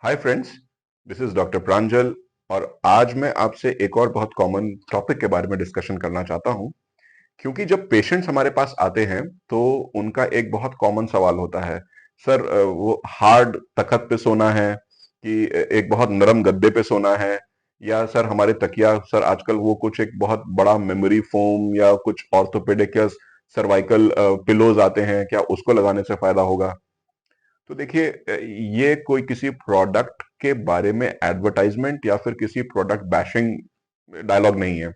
Hi friends, this is doctor Pranjal. और आज मैं आपसे एक और बहुत कॉमन टॉपिक के बारे में डिस्कशन करना चाहता हूं, क्योंकि जब पेशेंट्स हमारे पास आते हैं तो उनका एक बहुत कॉमन सवाल होता है। सर, वो हार्ड तखत पे सोना है कि एक बहुत नरम गद्दे पे सोना है, या सर हमारे तकिया, सर आजकल वो कुछ एक बहुत बड़ा मेमोरी फोम या कुछ ऑर्थोपेडिक या सर्वाइकल पिलोज आते हैं, क्या उसको लगाने से फायदा होगा? तो देखिए, ये कोई किसी प्रोडक्ट के बारे में एडवर्टाइजमेंट या फिर किसी प्रोडक्ट बैशिंग डायलॉग नहीं है।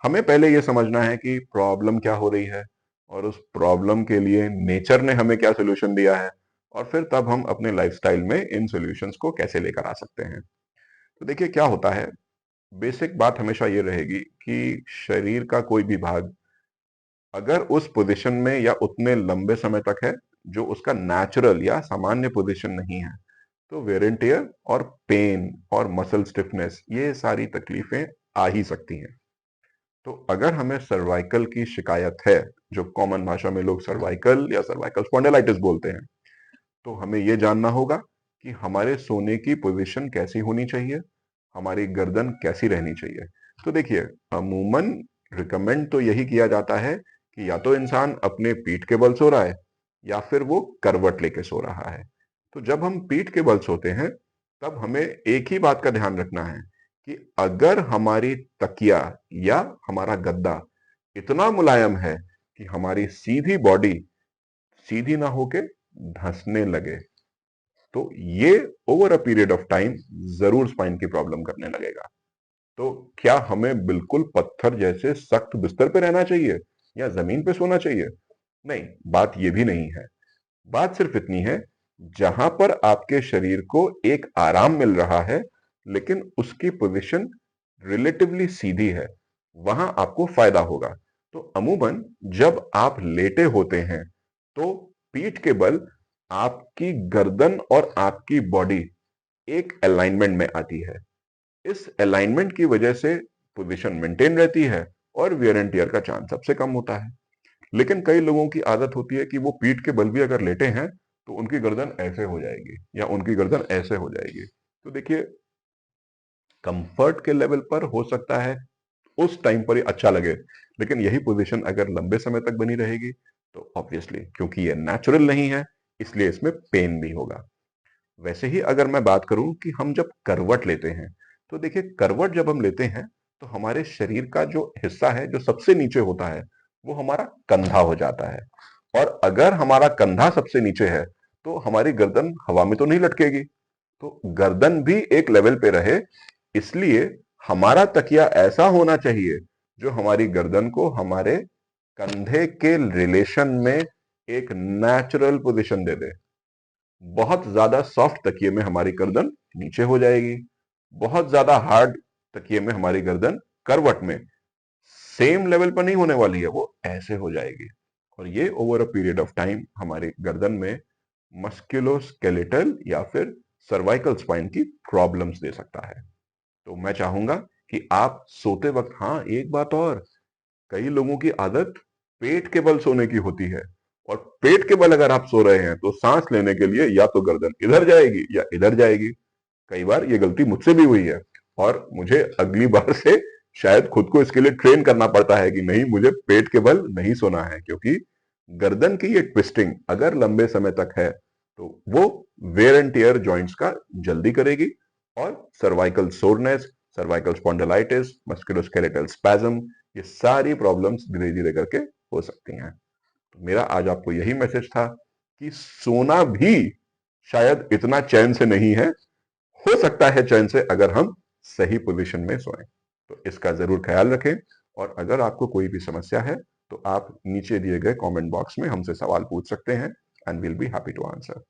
हमें पहले ये समझना है कि प्रॉब्लम क्या हो रही है, और उस प्रॉब्लम के लिए नेचर ने हमें क्या सोल्यूशन दिया है, और फिर तब हम अपने लाइफस्टाइल में इन सॉल्यूशंस को कैसे लेकर आ सकते हैं। तो देखिए क्या होता है, बेसिक बात हमेशा ये रहेगी कि शरीर का कोई भी भाग अगर उस पोजीशन में या उतने लंबे समय तक है जो उसका नेचुरल या सामान्य पोजीशन नहीं है, तो वेयर एंड टियर और पेन और मसल स्टिफनेस, ये सारी तकलीफें आ ही सकती हैं। तो अगर हमें सर्वाइकल की शिकायत है, जो कॉमन भाषा में लोग सर्वाइकल या सर्वाइकल स्पॉन्डिलाइटिस बोलते हैं, तो हमें यह जानना होगा कि हमारे सोने की पोजीशन कैसी होनी चाहिए, हमारी गर्दन कैसी रहनी चाहिए। तो देखिए, अमूमन रिकमेंड तो यही किया जाता है कि या तो इंसान अपने पीठ के बल सो रहा है, या फिर वो करवट लेके सो रहा है। तो जब हम पीठ के बल सोते हैं, तब हमें एक ही बात का ध्यान रखना है कि अगर हमारी तकिया या हमारा गद्दा इतना मुलायम है कि हमारी सीधी बॉडी सीधी ना होके धंसने लगे, तो ये over a period of time जरूर स्पाइन की प्रॉब्लम करने लगेगा। तो क्या हमें बिल्कुल पत्थर जैसे सख्त बिस्तर पे रहना चाहिए या जमीन पे सोना चाहिए? नहीं, बात ये भी नहीं है। बात सिर्फ इतनी है, जहां पर आपके शरीर को एक आराम मिल रहा है लेकिन उसकी पोजीशन रिलेटिवली सीधी है, वहां आपको फायदा होगा। तो अमूमन जब आप लेटे होते हैं, तो पीठ के बल आपकी गर्दन और आपकी बॉडी एक अलाइनमेंट में आती है। इस अलाइनमेंट की वजह से पोजीशन मेंटेन रहती है और वियर एंड टियर का चांस सबसे कम होता है। लेकिन कई लोगों की आदत होती है कि वो पीठ के बल भी अगर लेटे हैं तो उनकी गर्दन ऐसे हो जाएगी या उनकी गर्दन ऐसे हो जाएगी। तो देखिए, कंफर्ट के लेवल पर हो सकता है उस टाइम पर ये अच्छा लगे, लेकिन यही पोजीशन अगर लंबे समय तक बनी रहेगी तो ऑब्वियसली, क्योंकि ये नेचुरल नहीं है, इसलिए इसमें पेन भी होगा। वैसे ही अगर मैं बात करूं कि हम जब करवट लेते हैं, तो देखिए, करवट जब हम लेते हैं तो हमारे शरीर का जो हिस्सा है जो सबसे नीचे होता है, वो हमारा कंधा हो जाता है। और अगर हमारा कंधा सबसे नीचे है तो हमारी गर्दन हवा में तो नहीं लटकेगी, तो गर्दन भी एक लेवल पे रहे, इसलिए हमारा तकिया ऐसा होना चाहिए जो हमारी गर्दन को हमारे कंधे के रिलेशन में एक नेचुरल पोजीशन दे दे। बहुत ज्यादा सॉफ्ट तकिए में हमारी गर्दन नीचे हो जाएगी, बहुत ज्यादा हार्ड तकिए में हमारी गर्दन करवट में सेम लेवल पर नहीं होने वाली है, वो ऐसे हो जाएगी। और ये over a period of time हमारी गर्दन में मस्कुलोस्केलेटल या फिर सर्वाइकल स्पाइन की प्रॉब्लम्स दे सकता है। तो मैं चाहूंगा कि आप सोते वक्त, हाँ एक बात और, कई लोगों की आदत पेट के बल सोने की होती है, और पेट के बल अगर आप सो रहे हैं तो सांस लेने के लिए या तो गर्दन इधर जाएगी या इधर जाएगी। कई बार ये गलती मुझसे भी हुई है, और मुझे अगली बार से शायद खुद को इसके लिए ट्रेन करना पड़ता है कि नहीं, मुझे पेट के बल नहीं सोना है, क्योंकि गर्दन की ये ट्विस्टिंग अगर लंबे समय तक है तो वो वेयर एंड टियर जॉइंट्स का जल्दी करेगी, और cervical soreness, cervical spondylitis, musculoskeletal spasm, ये सारी प्रॉब्लम्स धीरे धीरे करके हो सकती हैं। तो मेरा आज आपको यही मैसेज था कि सोना भी शायद इतना चैन से नहीं है, हो सकता है चैन से अगर हम सही पोजीशन में सोएं। तो इसका जरूर ख्याल रखें, और अगर आपको कोई भी समस्या है तो आप नीचे दिए गए कमेंट बॉक्स में हमसे सवाल पूछ सकते हैं, and will be happy to answer.